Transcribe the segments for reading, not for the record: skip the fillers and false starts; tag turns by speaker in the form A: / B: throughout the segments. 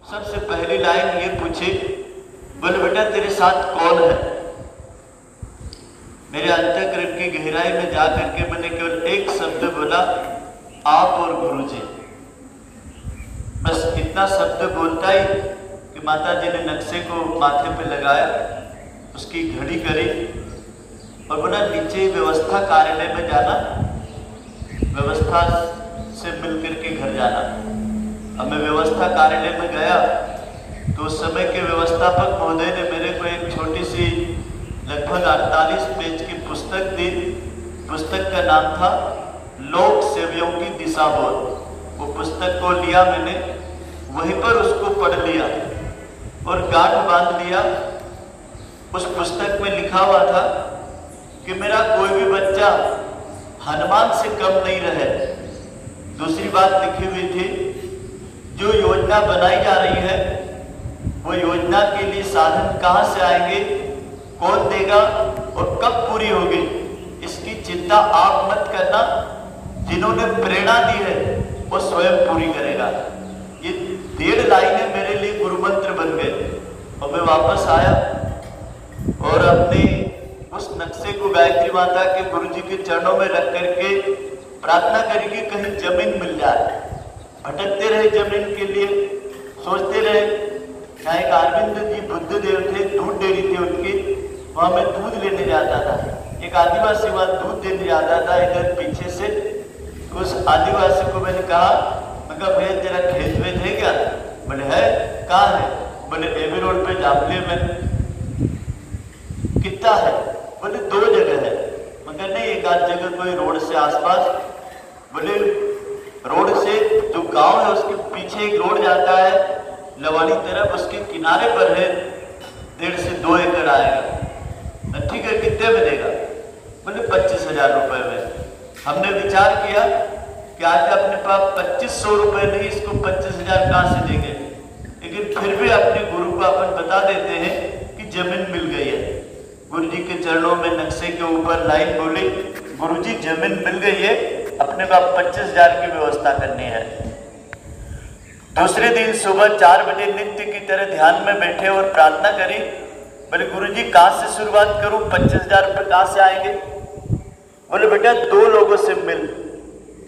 A: सबसे पहली लाइन ये पूछी, बोले बेटा तेरे साथ कौन है? मेरे अंतःकरण की गहराई में जा करके मैंने केवल एक शब्द बोला, आप और गुरुजी। बस इतना शब्द बोलता ही कि माता जी ने नक्शे को माथे पे लगाया, उसकी घड़ी करी और बोला नीचे व्यवस्था कार्यालय में जाना, व्यवस्था से मिलकर के घर जाना। अब मैं व्यवस्था कार्यालय में गया तो उस समय के व्यवस्थापक महोदय ने मेरे को एक छोटी सी लगभग 48 पेज की पुस्तक दी। पुस्तक का नाम था लोक सेवयों की दिशा बोध। वो पुस्तक को लिया मैंने, वहीं पर उसको पढ़ लिया और गांठ बांध लिया। उस पुस्तक में लिखा हुआ था कि मेरा कोई भी बच्चा हनुमान से कम नहीं रहे। दूसरी बात लिखी हुई थी, जो योजना बनाई जा रही है वो योजना के लिए साधन कहाँ से आएंगे, कौन देगा और कब पूरी होगी, इसकी चिंता आप मत करना। जिन्होंने प्रेरणा दी है वो स्वयं पूरी करेगा। ये 1.5 लाइनें मेरे लिए गुरु मंत्र बन गए। और मैं वापस आया और अपने उस नक्शे को गायत्री माता के गुरु जी के चरणों में रख करके प्रार्थना करी कि कहीं जमीन मिल जाए। भटकते रहे जमीन के लिए, सोचते रहे। यहाँ एक अरविंद जी बुद्ध देव थे, दूध डेयरी थी उनकी, वहाँ मैं दूध लेने जाता था। एक आदिवासी वहाँ दूध देने जाता था इधर पीछे से। तो उस आदिवासी को मैंने कहा, मैं कहा भैया तेरा खेत वेत है क्या? बोले है। कहाँ है? बोले एबी रोड पे जापले में। कितना है? बोले 2 जगह है। मैं कहा नहीं, एक आध जगह कोई रोड से आसपास। बोले रोड से जो गांव है उसके पीछे एक रोड जाता है लवानी तरफ, उसके किनारे पर है, 1.5 से 2 एकड़ आएगा। ठीक है, कितने में देगा? बोले 25,000 रुपए में। हमने विचार किया कि आज अपने पास 2500 रुपए नहीं, इसको 25,000 कहाँ से देंगे। लेकिन फिर भी अपने गुरु को अपन बता देते हैं कि जमीन मिल गई है। गुरु जी के चरणों में नक्शे के ऊपर लाइन बोली, गुरु जी जमीन मिल गई है, अपने पास 25,000 की व्यवस्था करनी है। दूसरे दिन सुबह 4 बजे नित्य की तरह ध्यान में बैठे और प्रार्थना करी। बोले गुरु जी कहाँ से शुरुआत करूं, 25,000 रुपये कहाँ से आएंगे? बोले बेटा 2 लोगों से मिल।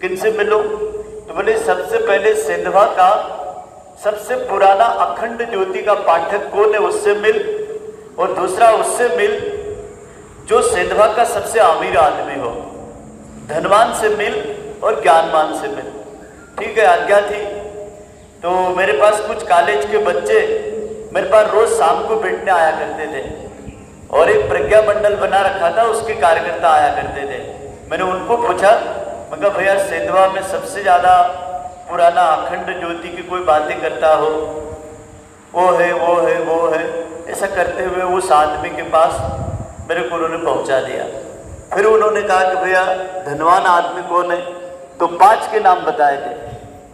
A: किन से मिलो? तो बोले सबसे पहले सेंधवा का सबसे पुराना अखंड ज्योति का पाठक कौन है, उससे मिल। और दूसरा उससे मिल जो सेंधवा का सबसे अमीर आदमी हो। धनवान से मिल और ज्ञानवान से मिल। ठीक है, आज्ञा थी। तो मेरे पास कुछ कॉलेज के बच्चे मेरे पास रोज शाम को बैठने आया करते थे और एक प्रज्ञा मंडल बना रखा था, उसके कार्यकर्ता आया करते थे। मैंने उनको पूछा, मैं कहा भैया सेंधवा में सबसे ज़्यादा पुराना अखंड ज्योति की कोई बातें करता हो? वो है, वो है, वो है। ऐसा करते हुए उस आदमी के पास मेरे को उन्होंने पहुँचा दिया। फिर उन्होंने कहा कि भैया धनवान आदमी कौन है? तो 5 के नाम बताए थे।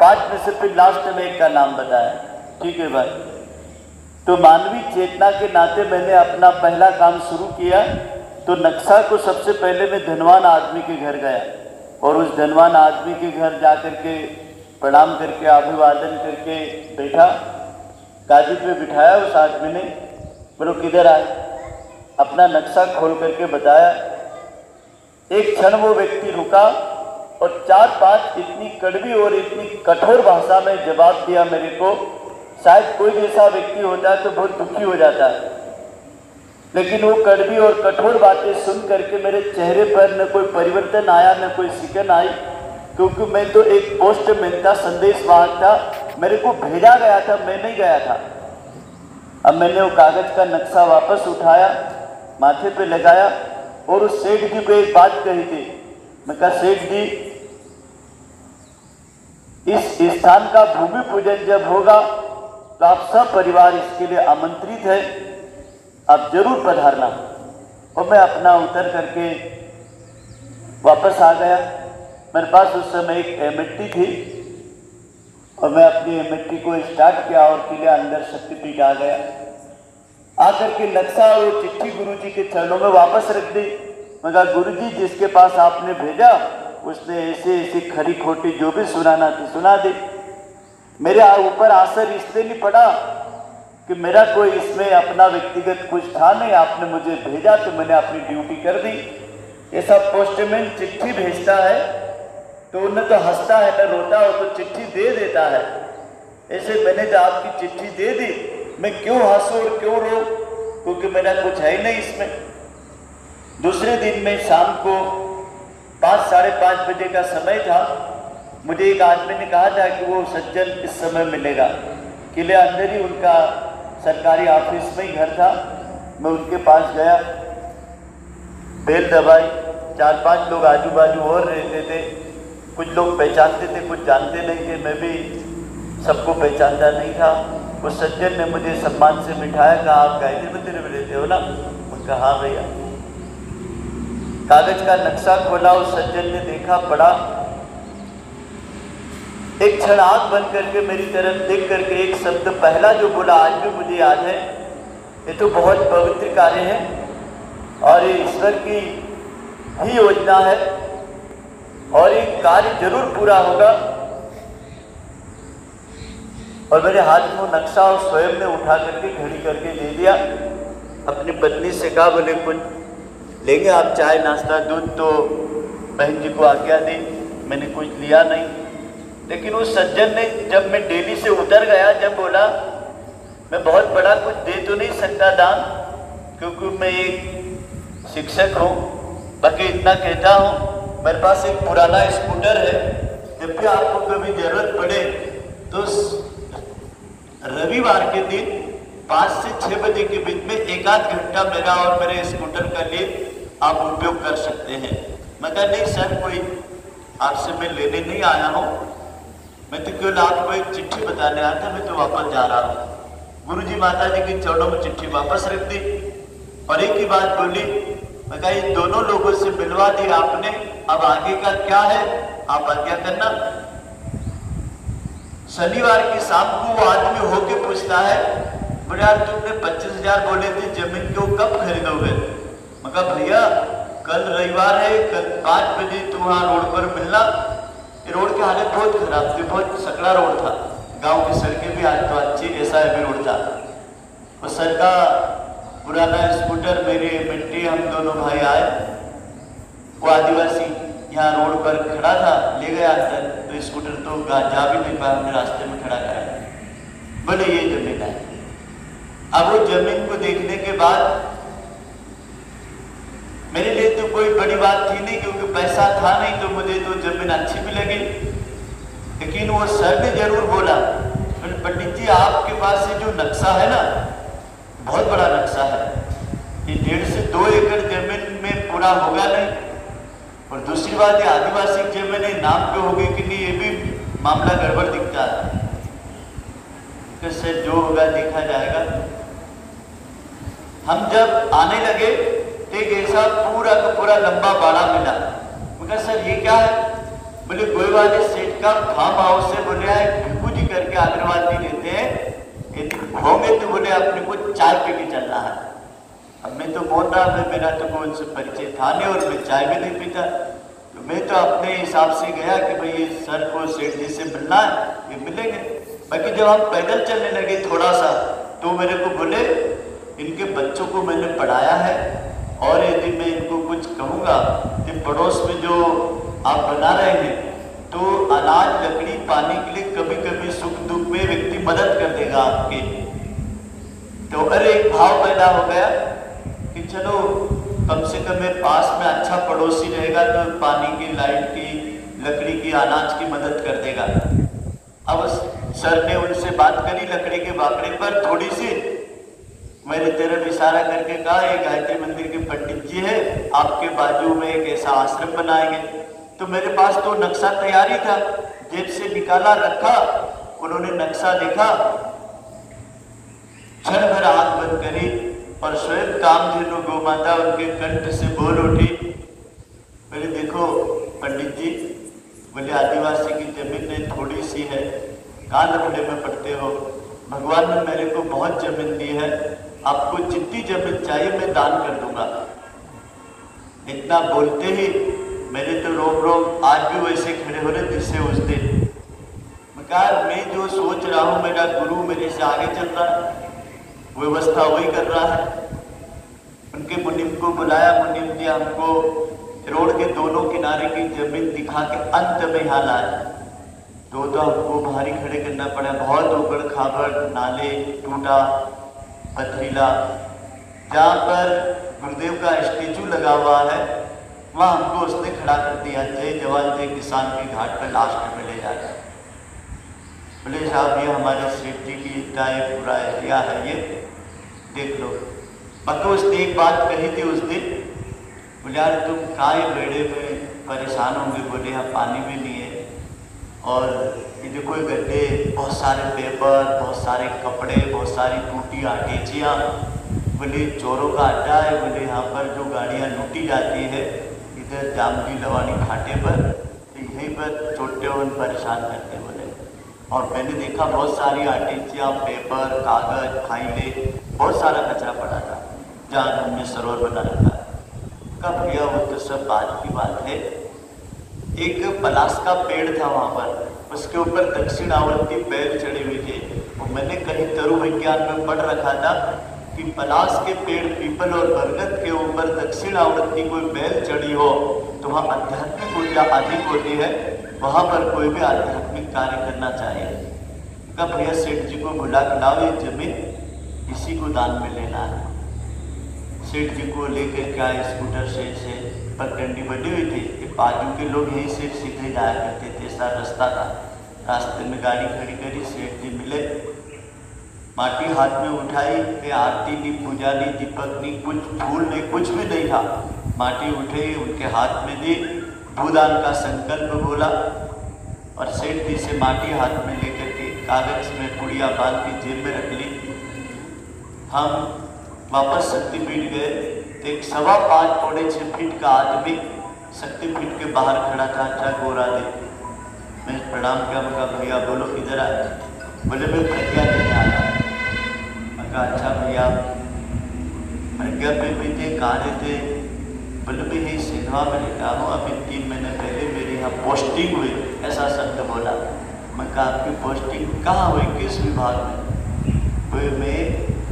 A: 5 में से फिर लास्ट में एक का नाम बताया। ठीक है भाई। तो मानवीय चेतना के नाते मैंने अपना पहला काम शुरू किया। तो नक्शा को सबसे पहले मैं धनवान आदमी के घर गया और उस धनवान आदमी के घर जा करके प्रणाम करके अभिवादन करके बैठा। गादी पे बिठाया उस आदमी ने। बोलो किधर आए? अपना नक्शा खोल करके बताया। एक क्षण वो व्यक्ति रुका और 4-5 इतनी कड़वी और इतनी कठोर भाषा में जवाब दिया मेरे को। शायद कोई ऐसा व्यक्ति होता है तो बहुत दुखी हो जाता है, लेकिन वो कड़वी और कठोर बातें सुन करके मेरे चेहरे पर न कोई परिवर्तन आया, न कोई सिकन आई, क्योंकि मैं तो एक पोस्टमैन था, संदेशवाहक था। मेरे को भेजा गया था, मैं नहीं गया था। अब मैंने वो कागज का नक्शा वापस उठाया, माथे पे लगाया और उस सेठ जी को एक बात कही थी। मैं कहा सेठ जी, इस स्थान का भूमि पूजन जब होगा तो आप सब परिवार इसके लिए आमंत्रित है, आप जरूर पधारना। और मैं अपना उतर करके वापस आ गया। मेरे पास उस समय एक एमएटी थी और मैं अपनी एमएटी को स्टार्ट किया और किले अंदर शक्तिपीठ आ गया। आकर के नक्शा और चिट्ठी गुरुजी के चरणों में वापस रख दी। मैं कहा गुरुजी, जिसके पास आपने भेजा उसने ऐसे ऐसी खरी खोटी जो भी सुनाना थी सुना दी। मेरे ऊपर असर इसलिए नहीं पड़ा कि मेरा कोई इसमें अपना व्यक्तिगत कुछ था नहीं, आपने मुझे भेजा तो मैंने अपनी ड्यूटी कर दी। ये सब पोस्टमैन चिट्ठी भेजता है तो उन्हें तो हंसता है न रोता हो, तो चिट्ठी दे देता है। ऐसे मैंने तो आपकी चिट्ठी दे दी, मैं क्यों हंसूं और क्यों रो, क्योंकि मेरा कुछ है ही नहीं इसमें। दूसरे दिन में शाम को 5 साढ़े 5 बजे का समय था। मुझे एक आदमी ने कहा था कि वो सज्जन इस समय मिलेगा। किले अंदर ही उनका सरकारी ऑफिस में ही घर था। मैं उनके पास गया, बेल दबाई। 4-5 लोग आजू बाजू और रहते थे। कुछ लोग पहचानते थे, कुछ जानते नहीं थे। मैं भी सबको पहचानता नहीं था। उस सज्जन ने मुझे सम्मान से बिठाया, कहा आप गायत्री मंदिर में रहते हो ना? उनका हाँ भैया। कागज का नक्शा खोला, उस सज्जन ने देखा, पढ़ा। एक क्षण आंख बंद करके मेरी तरफ देख करके एक शब्द पहला जो बोला आज भी मुझे याद है, ये तो बहुत पवित्र कार्य है और ये ईश्वर की ही योजना है और ये कार्य जरूर पूरा होगा। और मेरे हाथ में नक्शा और स्वयं ने उठा करके घड़ी करके दे दिया। अपनी पत्नी से कहा, बोले कुछ लेंगे आप, चाय नाश्ता दूध? तो बहन जी को आज्ञा दी, मैंने कुछ लिया नहीं। लेकिन उस सज्जन ने जब मैं डेली से उतर गया, जब बोला मैं बहुत बड़ा कुछ दे तो नहीं सकता दान, क्योंकि मैं एक शिक्षक हूँ, बाकी इतना कहता हूँ मेरे पास एक पुराना स्कूटर है, जब भी आपको कभी जरूरत पड़े तो रविवार के दिन 5 से 6 बजे के बीच में 1-8 घंटा मेरा और मेरे स्कूटर का लिए आप उपयोग कर सकते हैं। मैं कहा नहीं सर, कोई आपसे मैं लेने नहीं आया हूँ, मैं तो केवल आपको एक चिट्ठी बताने आया था, मैं तो वापस जा रहा हूँ। गुरुजी माता जी के चरणों में चिट्ठी वापस रख दी और एक ही बात बोली, मैं कहा ये दोनों लोगों से मिलवा दी आपने, अब आगे का क्या है आप आज्ञा करना। शनिवार की शाम को वो आदमी होके पूछता है, बोले यार तुमने 25,000 बोले थे जमीन को कब खरीदोगे? मैं कहा भैया कल रविवार है, कल 5 बजे तुम वहाँ रोड पर मिलना। रोड की हालत बहुत खराब थी, बहुत सकड़ा रोड था, गांव की सड़कें भी आज तो अच्छी, ऐसा भी रोड था। और सर का पुराना स्कूटर, मेरे मिट्टी, हम दोनों भाई आए। वो आदिवासी यहाँ रोड पर खड़ा था, ले गया अंदर, तो स्कूटर तो जा भी नहीं पाया, हमने रास्ते में खड़ा कराया। बोले ये जमीन है। अब वो जमीन को देखने के बाद मेरे लिए तो कोई बड़ी बात थी नहीं, क्योंकि पैसा था नहीं, तो मुझे तो जमीन अच्छी भी लगी। लेकिन वो सर ने जरूर बोला, पंडित जी आपके पास से जो नक्शा है ना, बहुत बड़ा नक्शा है, ये 1.5 से 2 एकड़ जमीन में पूरा होगा नहीं। और दूसरी बात ये आदिवासी जमीन नाम पे होगी कि नहीं, ये भी मामला गड़बड़ दिखता है। इससे जो होगा देखा जाएगा। हम जब आने लगे एक ऐसा पूरा का पूरा लंबा बाड़ा मिला। मगर सर ये क्या है? बोले गोई वाले सेठ का फार्म हाउस से, बोले भिक्खू जी करके अग्रवाल जी रहते हैं, यदि होंगे तो बोले अपने को चाय पी के चलना है। अब मैं तो बोल रहा मैं, मेरा तो कोई उनसे परिचय था नहीं और मैं चाय भी नहीं पीता, तो मैं तो अपने हिसाब से गया कि भाई ये सर को सेठ जी से मिलना है, ये मिलेंगे। बाकी जब हम पैदल चलने लगे थोड़ा सा, तो मेरे को बोले इनके बच्चों को मैंने पढ़ाया है और यदि मैं इनको कुछ कहूँगा कि पड़ोस में जो आप बना रहे हैं, तो अनाज लकड़ी पानी के लिए कभी कभी सुख दुख में व्यक्ति मदद कर देगा आपके। तो अरे एक भाव पैदा हो गया कि चलो कम से कम मेरे पास में अच्छा पड़ोसी रहेगा तो पानी की, लाइट की, लकड़ी की, अनाज की मदद कर देगा। अब सर ने उनसे बात करी लकड़ी के बाकड़े पर थोड़ी सी, मैंने तरफ इशारा करके कहा ये गायत्री मंदिर के पंडित जी है, आपके बाजू में एक ऐसा आश्रम बनाएंगे। तो मेरे पास तो नक्शा तैयार ही था, जेब से निकाला, रखा, उन्होंने नक्शा देखा, क्षण भर आंख बंद करी और स्वयं कामधेनु गौ माता उनके कंठ से बोल उठी, बोले देखो पंडित जी, बोले आदिवासी की जमीन थोड़ी सी है, कहाँ लफड़े में पड़ते हो, भगवान ने मेरे को बहुत जमीन दी है, आपको जितनी जमीन चाहिए मैं दान कर दूंगा। इतना बोलते ही मेरे तो रोम रोम आज भी वैसे खड़े हो रहे जिससे उस दिन। कहा मैं जो सोच रहा हूँ मेरा गुरु मेरे से आगे चल रहा है, व्यवस्था वही कर रहा है। उनके मुनिम को बुलाया, मुनिम जी हमको रोड के दोनों किनारे की जमीन दिखा के अंत में यहाँ लाए। तो हमको भारी खड़े करना पड़ा, बहुत उबड़ खाबड़, नाले टूटा पथरीला। जहाँ पर गुरुदेव का स्टेचू लगा हुआ है वहाँ हमको उसने खड़ा कर दिया, जय जवान जय किसान के घाट पर लास्ट में ले जाकर। बोले साहब ये हमारे सेठ जी की पूरा एरिया है, ये देख लो। तो उसने एक बात कही थी उस दिन, बोले यार तुम काय बेड़े में परेशान होंगे, बोले यहाँ पानी भी नहीं है और ये देखो गड्ढे, बहुत सारे पेपर, बहुत सारे कपड़े, बहुत सारी टूटी आटेचियाँ, बोले चोरों का अड्डा है, बोले यहाँ पर जो गाड़ियाँ लूटी जाती है इधर जामगी लवानी घाटे पर, तो यहीं पर छोटे और परेशान करते बोले। और मैंने देखा बहुत सारी आटेचियाँ, पेपर, कागज, फाइलें, बहुत सारा कचरा पड़ा था जहाँ हमने सरोवर बना रखा है। कब भैया वो तो सब बात की बात है। एक पलास का पेड़ था वहाँ पर, उसके ऊपर दक्षिण आवृत्ति बैल चढ़े हुए थे। और मैंने कहीं तरु विज्ञान में पढ़ रखा था कि पलास के पेड़, पीपल और बरगद के ऊपर दक्षिण आवृत्ति कोई बैल चढ़ी हो तो वहाँ आध्यात्मिक ऊर्जा अधिक होती है, वहाँ पर कोई भी आध्यात्मिक कार्य करना चाहिए। कब भैया सेठ जी को बुला के लाओ, ये जमीन इसी को दान में लेना है। सेठ जी को लेकर क्या स्कूटर से पगडंडी बनी हुई थी, बाजू के लोग यहीं से सीधे जाया करते थे, ऐसा रास्ता था। रास्ते में गाड़ी खड़ी करी, सेठ जी मिले, माटी हाथ में उठाई, फिर आरती ली, पूजा ली, दीपक ली, कुछ फूल नहीं, कुछ भी नहीं था। माटी उठाई उनके हाथ में दी, भूदान का संकल्प बोला और सेठ जी से माटी हाथ में लेकर के कागज में पुड़िया बांध के जेब में रख ली। हम वापस शक्तिपीठ गए तो एक 5.25 पौने 6 फीट का आदमी शक्तिपीठ के बाहर खड़ा था, अच्छा गोरा दे। मैं प्रणाम किया, मैं कहा भैया बोलो किधर आए? बोले मैं प्रज्ञा देने आया। मैं कहा अच्छा भैया प्रज्ञा पे भी थे, कहाँ रहते? बोले भी यही सिन्हा में रहता हूँ, अभी 3 महीने पहले मेरे यहाँ पोस्टिंग हुई, ऐसा शब्द बोला। मैं कहा आपकी पोस्टिंग कहाँ हुई, किस विभाग में? कोई मैं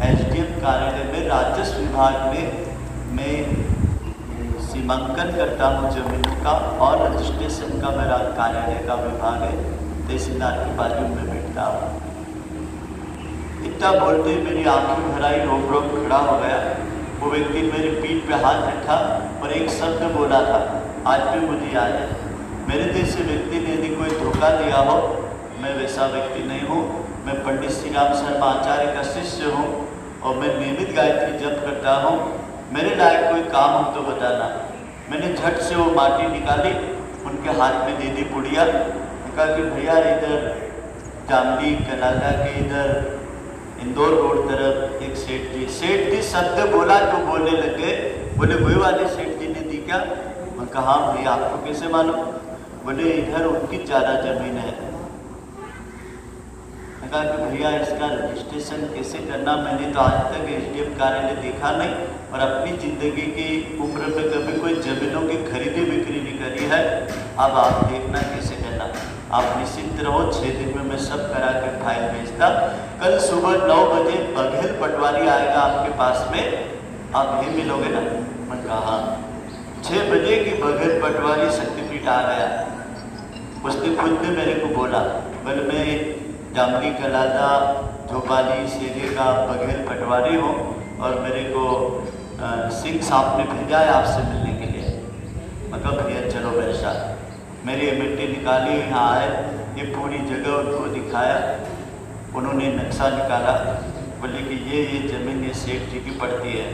A: SDM कार्यालय में राजस्व विभाग में मैं सीमांकन करता हूँ जमीन का और रजिस्ट्रेशन का मेरा कार्यालय का विभाग है, तहसीलदार के बाजू में बैठता हूँ। इतना बोलते ही मेरी आंखें भराई, रोक रोक खड़ा हो गया। वो व्यक्ति मेरी पीठ पे हाथ रखा और एक शब्द बोला था, आज भी मुझे याद है। मेरे जैसे व्यक्ति ने यदि कोई धोखा दिया हो, मैं वैसा व्यक्ति नहीं हूँ। मैं पंडित श्री राम शर्मा आचार्य का शिष्य हूँ और मैं नियमित गायत्री जप करता हूँ। मेरे लायक कोई काम हो तो बताना। मैंने झट से वो माटी निकाली, उनके हाथ में दे दी पुड़िया। कहा कि भैया इधर जामली कनाडा के इधर इंदौर रोड तरफ एक सेठ जी शब्द बोला तो बोलने लगे। बोले वही वाले सेठ जी ने दी क्या? मैं कहा हाँ भैया, आपको कैसे मालूम? बोले इधर उनकी ज़्यादा जमीन है। मैं कहा कि भैया इसका रजिस्ट्रेशन कैसे करना? मैंने तो आज तक SDM कार्यालय देखा नहीं और अपनी ज़िंदगी की उम्र में कभी कोई ज़मीनों की खरीदी बिक्री नहीं करी है। अब आप देखना कैसे करना। आप निश्चिंत रहो, 6 दिन में मैं सब करा के फाइल भेजता। कल सुबह 9 बजे बघेल पटवारी आएगा आपके पास में, आप यही मिलोगे ना? मैं कहा हाँ। 6 बजे की बघेल पटवारी शक्तिपीठ आ गया। उसने खुद ने मेरे को बोला, बोले मैं जामली कलादा झोपाली शेरे का बघेल पटवारी हूँ और मेरे को सिंह साहब ने भेजा है आपसे मिलने के लिए। मैं कहा भैया चलो मेरे साथ। मेरी मिट्टी निकाली, यहाँ आए, ये पूरी जगह उनको दिखाया। उन्होंने नक्शा निकाला, बोले कि ये ज़मीन ये सेठ जी की पड़ती है।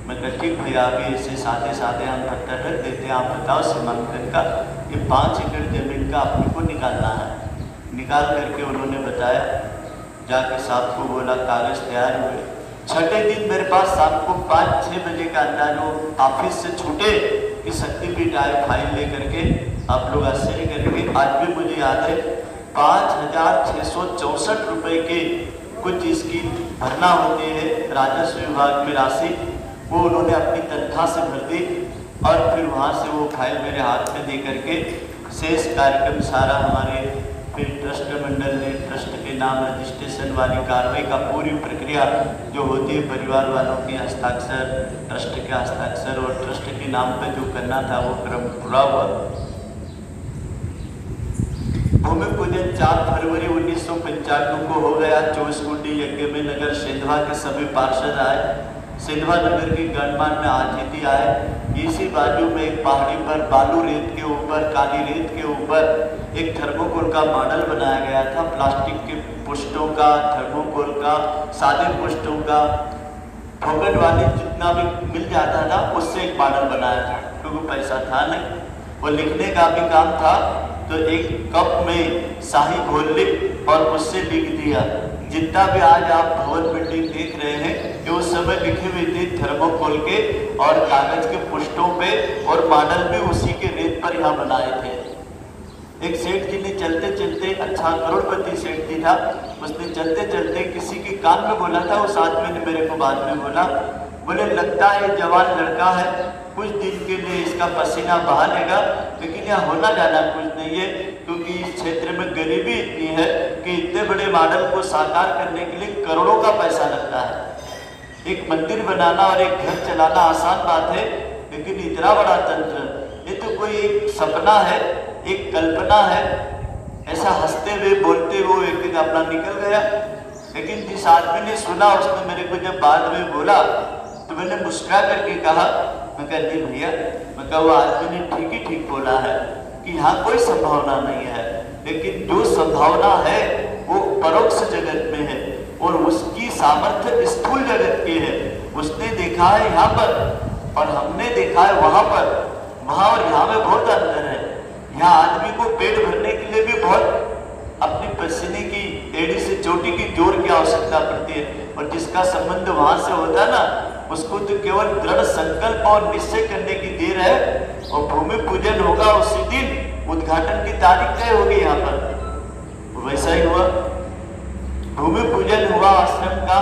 A: मैं कहा ठीक भैया, आगे इसे साथे साथे हम पत्थर रख देते हैं, आप बताओ सीमांकन का ये 5 एकड़ ज़मीन का अपने को निकालना है। निकाल करके उन्होंने बताया, जाके साहब को बोला, कागज़ तैयार हुए। छठे दिन मेरे पास शाम को 5-6 बजे का अंदाज वो ऑफिस से छूटे कि शक्तिपीठ आए फाइल ले करके। आप लोग आश्चर्य करेंगे, आज भी मुझे याद है 5,664 रुपये के कुछ इसकी भरना होती है राजस्व विभाग में राशि, वो उन्होंने अपनी तनख्वाह से भर दी और फिर वहाँ से वो फाइल मेरे हाथ में दे करके शेष कार्यक्रम सारा हमारे फिर ट्रस्ट मंडल ने ट्रस्ट के नाम रजिस्ट्रेशन वाली कार्रवाई का पूरी प्रक्रिया जो होती है, परिवार वालों के हस्ताक्षर, ट्रस्ट के हस्ताक्षर और ट्रस्ट के नाम पे जो करना था वो क्रम पूरा हुआ। भूमि पूजन 4 फरवरी 1995 को हो गया। 24 कुंडी यज्ञ में नगर सेंधवा के सभी पार्षद आए। सेंधवा नगर की गणमान्य अतिथि आए। इसी बाजू में एक पहाड़ी पर बालू रेत के ऊपर, काली रेत के ऊपर एक थर्मोकोल का मॉडल बनाया गया था। प्लास्टिक के पुष्टों का, थर्मोकोल का, सादे पुष्टों का, फोकट वाले जितना भी मिल जाता था उससे एक मॉडल बनाया था, क्योंकि पैसा था नहीं। वो लिखने का भी काम था, तो एक कप में शाही घोल लिख और उससे लिख दिया। जितना भी आज आप भवन बिल्डिंग देख रहे हैं, ये उस समय लिखे हुए थे थर्मोकोल के और कागज के पुष्टों पे, और मॉडल भी उसी के रेत पर यहाँ बनाए थे। एक सेठ जी ने चलते चलते, अच्छा करोड़पति सेठ जी था, उसने चलते चलते किसी के कान में बोला था। उस आदमी ने मेरे को बाद में बोला, बोले लगता है जवान लड़का है, कुछ दिन के लिए इसका पसीना बहा लेगा, लेकिन यहाँ होना जाना कुछ नहीं है, क्योंकि इस क्षेत्र में गरीबी इतनी है कि इतने बड़े मॉडल को साकार करने के लिए करोड़ों का पैसा लगता है। एक मंदिर बनाना और एक घर चलाना आसान बात है, लेकिन इतना बड़ा तंत्र, ये तो कोई एक सपना है, एक कल्पना है। ऐसा हंसते हुए बोलते हुए एक दिन अपना निकल गया। लेकिन जिस आदमी ने सुना, उसने मेरे को जब बाद में बोला तो मैंने मुस्कुरा करके कहा, मैं कहा जी भैया, मैं कहा वो आदमी ने ठीक ही ठीक बोला है कि यहाँ कोई संभावना नहीं है, लेकिन जो संभावना है वो परोक्ष जगत में है और उसकी सामर्थ्य स्थूल जगत की है। उसने देखा है यहाँ पर और हमने देखा है वहाँ पर, वहाँ और यहाँ में बहुत अंतर है। यहाँ आदमी को पेट भरने के लिए भी बहुत अपनी पसीने की एड़ी से चोटी की जोर की आवश्यकता पड़ती है, और जिसका संबंध वहां से होता है ना, उसको तो केवल दृढ़ संकल्प और निश्चय करने की देर है, और भूमि पूजन होगा उसी दिन, उद्घाटन की तारीख तय होगी यहाँ पर। वैसा ही हुआ, भूमि पूजन हुआ आश्रम का।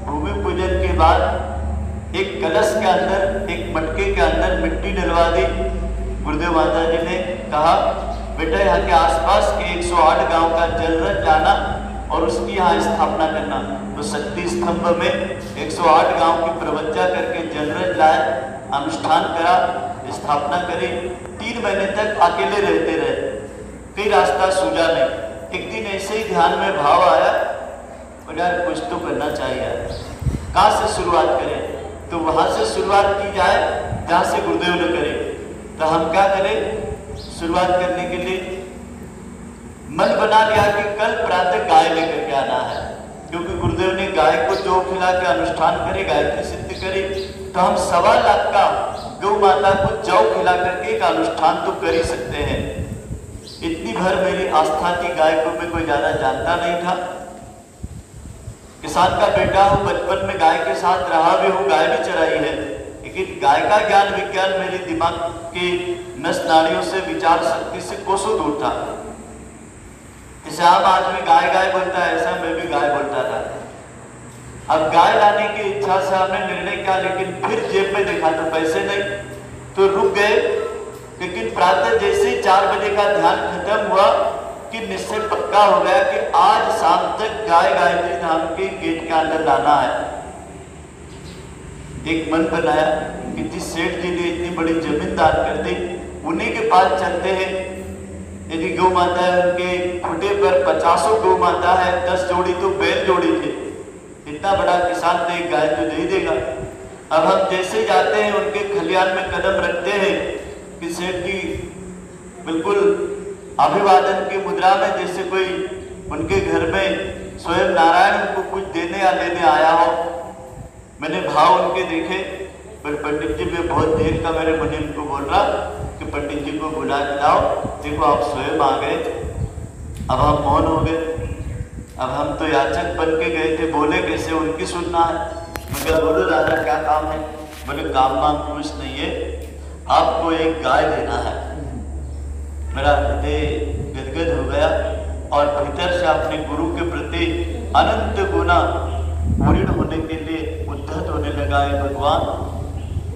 A: भूमि पूजन के बाद एक कलश के अंदर, एक मटके के अंदर मिट्टी डलवा दी। गुरुदेव माता जी ने कहा, बेटा यहाँ के आसपास के 108 गांव का जलरथ लाना और उसकी यहाँ स्थापना करना। तो शक्ति स्तंभ में 108 गांव की प्रवज्जा करके जलरथ लाए, अनुष्ठान करा, स्थापना करी। 3 महीने तक अकेले रहते रहे, कई रास्ता सूझा नहीं। एक दिन ऐसे ही ध्यान में भाव आया, और यार कुछ तो करना चाहिए, कहाँ से शुरुआत करें? तो वहां से शुरुआत की जाए जहाँ से गुरुदेव ने करे। तो हम क्या करें? शुरुआत करने के लिए मन बना लिया कि कल प्रातः गाय लेकर के आना है, क्योंकि गुरुदेव ने गाय को जौ खिला के अनुष्ठान करे, गायत्री सिद्ध करी। तो हम 1.25 लाख का गौ माता को जौ खिला करके एक अनुष्ठान तो कर ही सकते हैं। इतनी भर मेरी आस्था थी, गाय को मैं कोई ज्यादा जानता नहीं था। किसान का बेटा हूँ, बचपन में गाय के साथ रहा भी हूँ, गाय भी चराई है, लेकिन गाय का ज्ञान विज्ञान मेरे दिमाग के नस नाड़ियों से, विचार शक्ति से कोसों दूर था। जैसे आम आदमी गाय गाय बोलता है, ऐसा मैं भी गाय बोलता था। अब गाय लाने की इच्छा से हमने निर्णय किया, लेकिन फिर जेब में देखा तो पैसे नहीं, तो रुक गए। लेकिन प्रातः जैसे ही 4 बजे का ध्यान खत्म हुआ कि निश्चय पक्का हो गया कि आज शाम तक गाय गायत्री धाम के गेट के अंदर लाना है। एक मन बनाया कि जिस सेठ जी ने इतनी बड़ी जमीन दान कर दी, उन्हीं के पास चलते हैं। यदि गौ माता है, उनके खुटे पर 50 गौ माता है, 10 जोड़ी तो बैल जोड़ी थे। इतना बड़ा किसान तो एक गाय तो नहीं देगा। अब हम जैसे जाते हैं, उनके खलियान में कदम रखते हैं कि सेठ जी बिल्कुल अभिवादन की मुद्रा में, जैसे कोई उनके घर में स्वयं नारायण उनको कुछ देने या लेने आया हो। मैंने भाव उनके देखे, पर पंडित जी में बहुत देर का मेरे मन उनको बोल रहा कि पंडित जी को बुला के लाओ, देखो आप स्वयं आ गए। अब हम मौन हो गए। अब हम तो याचक बन के गए थे, बोले कैसे, उनकी सुनना है। मैं बोलो दादा क्या काम है? बोले काम वाम कुछ नहीं है, आपको एक गाय देना है। मेरा हृदय गदगद हो गया और भीतर से अपने गुरु के प्रति अनंत गुना पूर्ण होने के लिए उद्धत होने लगा है। भगवान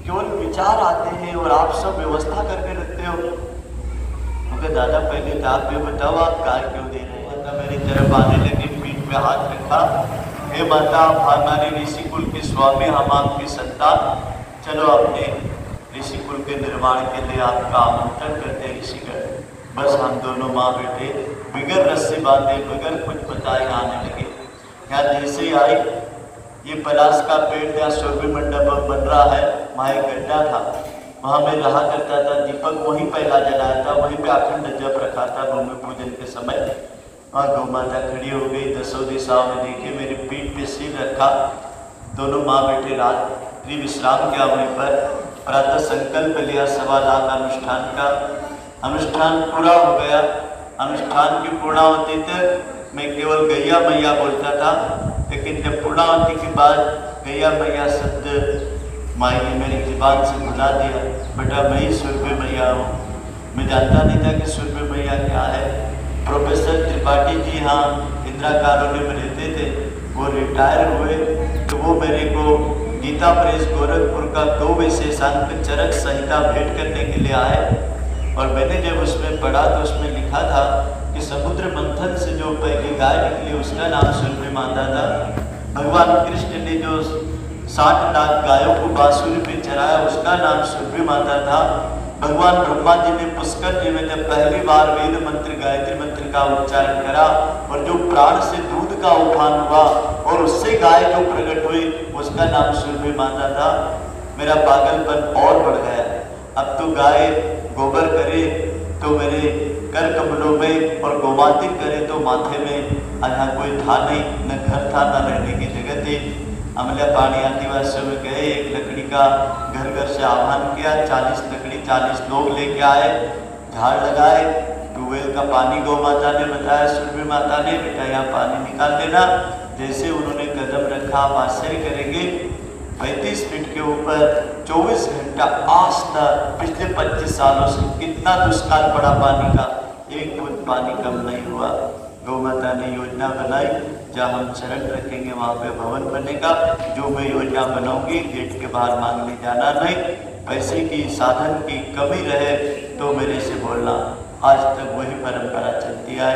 A: केवल विचार आते हैं और आप सब व्यवस्था करके रखते हो। उनका दादा पहले तो आप ये बताओ आप गाय क्यों दे रहे हैं? माता मेरी तरफ आने लगी, पीठ पे हाथ रखा, हे माता आप हमारे ऋषि कुल के स्वामी, हम आपकी संतान, चलो अपने ऋषि कुल के निर्माण के लिए आपका आमंत्रण करते ऋषिगण। बस हम दोनों माँ बेटे बगैर रस्सी बांधे बगैर कुछ बताए आने लगे। यहाँ जैसे ही आई, ये पलाश का पेड़ जहाँ सूर्य मंडप बन रहा है, वहाँ एक गड्ढा था, वहाँ मैं रहा करता था। दीपक वहीं पहला जलाया था, वहीं पे अखंड जप रखा था भूमि पूजन के समय। वहाँ गौ माता खड़ी हो गई, दसों दिशाओं में देखे, मेरी पीठ पे सिर रखा। दोनों माँ बेटे रात्रि विश्राम के आने पर प्रातः संकल्प लिया 1.25 लाख अनुष्ठान का। अनुष्ठान पूरा हो गया। अनुष्ठान की पूर्णावती तक मैं केवल गैया मैया बोलता था, लेकिन जब पूर्णावती के बाद गैया मैया शब्द माई ने मेरी जुबान से भुला दिया। बेटा मैं ही सूर्य मैया हूँ। मैं जानता नहीं था कि सूर्य मैया क्या है। प्रोफेसर त्रिपाठी जी हाँ इंदिरा कॉलोनी में रहते थे, वो रिटायर हुए तो वो मेरे को गीता प्रेस गोरखपुर का 2 विशेषांक चरक संहिता भेंट करने के लिए आए। और मैंने जब उसमें पढ़ा तो उसमें लिखा था कि समुद्र मंथन से जो पहली गाय निकली उसका नाम सूर्य माता था। भगवान कृष्ण ने जो 60 लाख गायों को बांसुरी पे चराया उसका नाम सूर्य माता था। भगवान ब्रह्मा जी ने पुष्कर जी में जब पहली बार वेद मंत्र गायत्री मंत्र का उच्चारण करा और जो प्राण से दूध का उफान हुआ और उससे गाय जो प्रकट हुई उसका नाम सूर्य माता था। मेरा पागलपन और बढ़ गया। अब तो गाय गोबर करे तो मेरे कर कमलों में और गोमातिक करे तो माथे में। यहाँ कोई था नहीं, न घर था न रहने की जगह थी। अमला पानी आदिवासियों में गए, एक लकड़ी का घर घर से आह्वान किया, 40 लकड़ी 40 लोग लेके आए, झाड़ लगाए, ट्यूबवेल का पानी गौ माता ने बताया, सूर्य माता ने, बेटा यहाँ पानी निकाल देना। जैसे उन्होंने कदम रखा, आप आश्चर्य करेंगे 35 फीट के ऊपर 24 घंटा आज तक पिछले 25 सालों से कितना दुष्काल पड़ा पानी का, एक बूंद पानी कम नहीं हुआ। गौ माता ने योजना बनाई, जहाँ हम शरण रखेंगे वहाँ पे भवन बनेगा। जो मैं योजना बनाऊंगी गेट के बाहर मांगने जाना नहीं। पैसे की साधन की कमी रहे तो मेरे से बोलना। आज तक वही परंपरा चलती आई।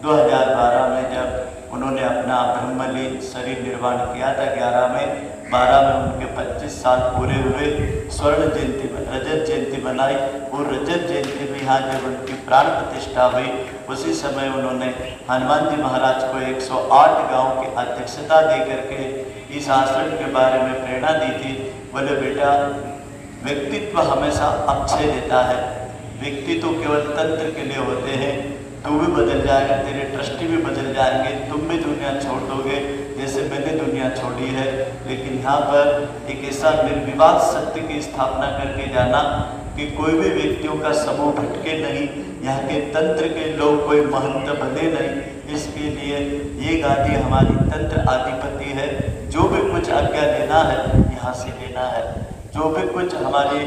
A: 2012 में जब उन्होंने अपना ब्रह्मलीन शरीर निर्माण किया था 11 में, 12 में उनके 25 साल पूरे हुए। स्वर्ण जयंती रजत जयंती बनाई। वो रजत जयंती में यहाँ जब उनकी प्राण प्रतिष्ठा हुई उसी समय उन्होंने हनुमान जी महाराज को 108 गांव की अध्यक्षता दे करके इस आश्रम के बारे में प्रेरणा दी थी। बोले बेटा व्यक्तित्व हमेशा अक्षय देता है, व्यक्ति तो केवल तंत्र के लिए होते हैं। तू भी बदल जाएगा, तेरे ट्रस्टी भी बदल जाएंगे, तुम भी दुनिया छोड़ दोगे जैसे मैंने दुनिया छोड़ी है। लेकिन यहाँ पर एक ऐसा निर्विवाद सत्य की स्थापना करके जाना कि कोई भी व्यक्तियों का समूह भटके नहीं, यहाँ के तंत्र के लोग कोई महंत बने नहीं। इसके लिए ये गादी हमारी तंत्र आधिपति है। जो भी कुछ आज्ञा लेना है यहाँ से लेना है। जो भी कुछ हमारे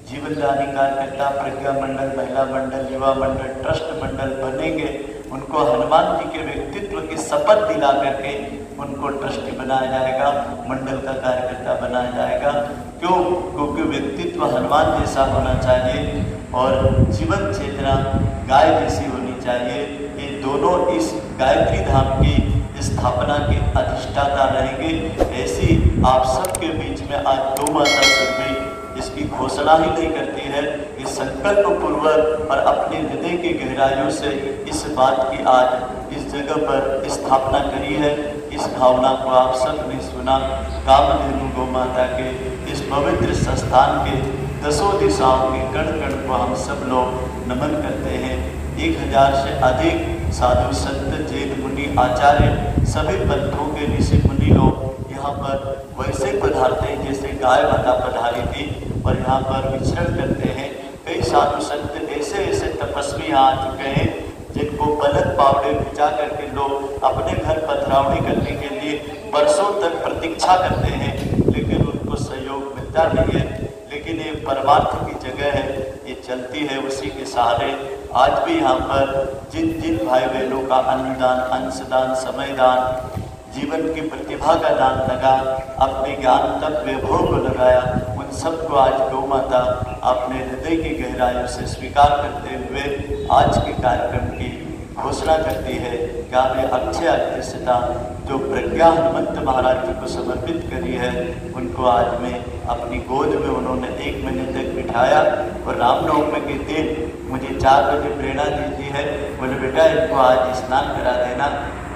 A: जीवनदानी कार्यकर्ता प्रज्ञा मंडल, महिला मंडल, युवा मंडल, ट्रस्ट मंडल बनेंगे, उनको हनुमान जी के व्यक्तित्व की शपथ दिला करके उनको ट्रस्टी बनाया जाएगा, मंडल का कार्यकर्ता बनाया जाएगा। क्यों? क्योंकि व्यक्तित्व हनुमान जैसा होना चाहिए और जीवन चेतना गाय जैसी होनी चाहिए। ये दोनों इस गायत्री धाम की स्थापना के अधिष्ठाता रहेंगे। ऐसी आप सबके बीच में आज गौ माता सूर्य इसकी घोषणा ही नहीं करती है। इस संकल्प पूर्वक और अपने हृदय की गहराइयों से इस बात की आज इस जगह पर स्थापना करी है। इस भावना को आप सब ने सुना। कामधेनु गौ माता के इस पवित्र संस्थान के दसों दिशाओं के कण कण को हम सब लोग नमन करते हैं। 1000 से अधिक साधु संत, जैन मुनि, आचार्य, सभी पंथों के ऋषि मुनि लोग यहाँ पर वैसे पधारते हैं जैसे गाय माता पधारी थी और यहाँ पर विचरण करते हैं। कई साधु संत ऐसे ऐसे तपस्वी आ चुके हैं जिनको पलक पावड़े भिजा करके लोग अपने घर पधरावड़ी करने के लिए वर्षों तक प्रतीक्षा करते हैं, लेकिन उनको सहयोग मिलता नहीं है। लेकिन ये परमार्थ की जगह है, ये चलती है उसी के सहारे। आज भी यहाँ पर जिन जिन भाई बहनों का अन्नदान, अंशदान, समयदान, जीवन की प्रतिभा का दान लगा, अपने ज्ञान तक वैभव को लगाया, उन सबको आज गौ माता अपने हृदय की गहराइयों से स्वीकार करते हुए आज के कार्यक्रम की घोषणा करती है कि आप ये अक्षय अध्यक्षता जो प्रज्ञा हनुमंत महाराज जी को समर्पित करी है, उनको आज में अपनी गोद में उन्होंने 1 महीने तक बिठाया और रामनवमी के दिन मुझे 4 बजे प्रेरणा दी थी है। बोले बेटा इनको आज स्नान करा देना।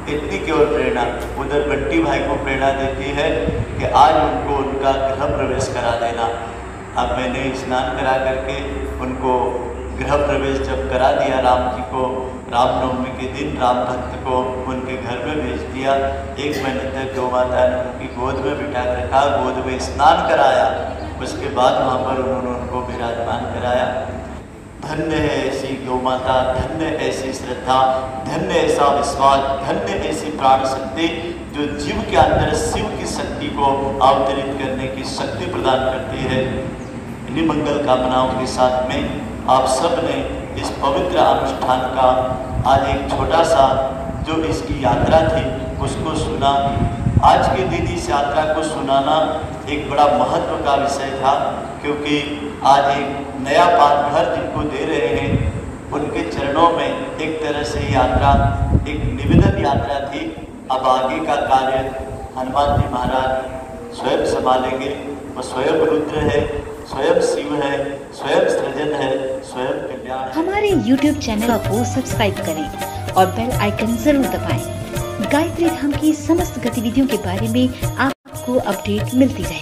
A: इतनी केवल प्रेरणा, उधर बंटी भाई को प्रेरणा देती है कि आज उनको उनका गृह प्रवेश करा देना। अब मैंने स्नान करा करके उनको गृह प्रवेश जब करा दिया, राम जी को रामनवमी के दिन राम भक्त को उनके घर में भेज दिया। 1 महीने तक गौ माता ने उनकी गोद में बिठा रखा, गोद में स्नान कराया। उसके बाद वहाँ पर उन्होंने उनको विराजमान कराया। धन्य है ऐसी गौ माता, धन्य ऐसी श्रद्धा, धन्य ऐसा विश्वास, धन्य ऐसी प्राण शक्ति जो जीव के अंदर शिव की शक्ति को अवतरित करने की शक्ति प्रदान करती है। इन्हीं मंगल कामनाओं के साथ में आप सब ने इस पवित्र अनुष्ठान का आज एक छोटा सा जो इसकी यात्रा थी उसको सुना। आज के दिन इस यात्रा को सुनाना एक बड़ा महत्व का विषय था, क्योंकि आज एक नया पाठभर जिनको दे रहे हैं उनके चरणों में एक तरह से यात्रा एक निवेदन यात्रा थी। अब आगे का कार्य हनुमान जी महाराज स्वयं संभालेंगे। वो स्वयं रुद्र है, स्वयं शिव है, स्वयं सृजन है, स्वयं कल्याण।
B: हमारे YouTube चैनल को सब्सक्राइब करें और बेल आइकन जरूर दबाएं। गायत्री धाम की समस्त गतिविधियों के बारे में आपको अपडेट मिलती रहे।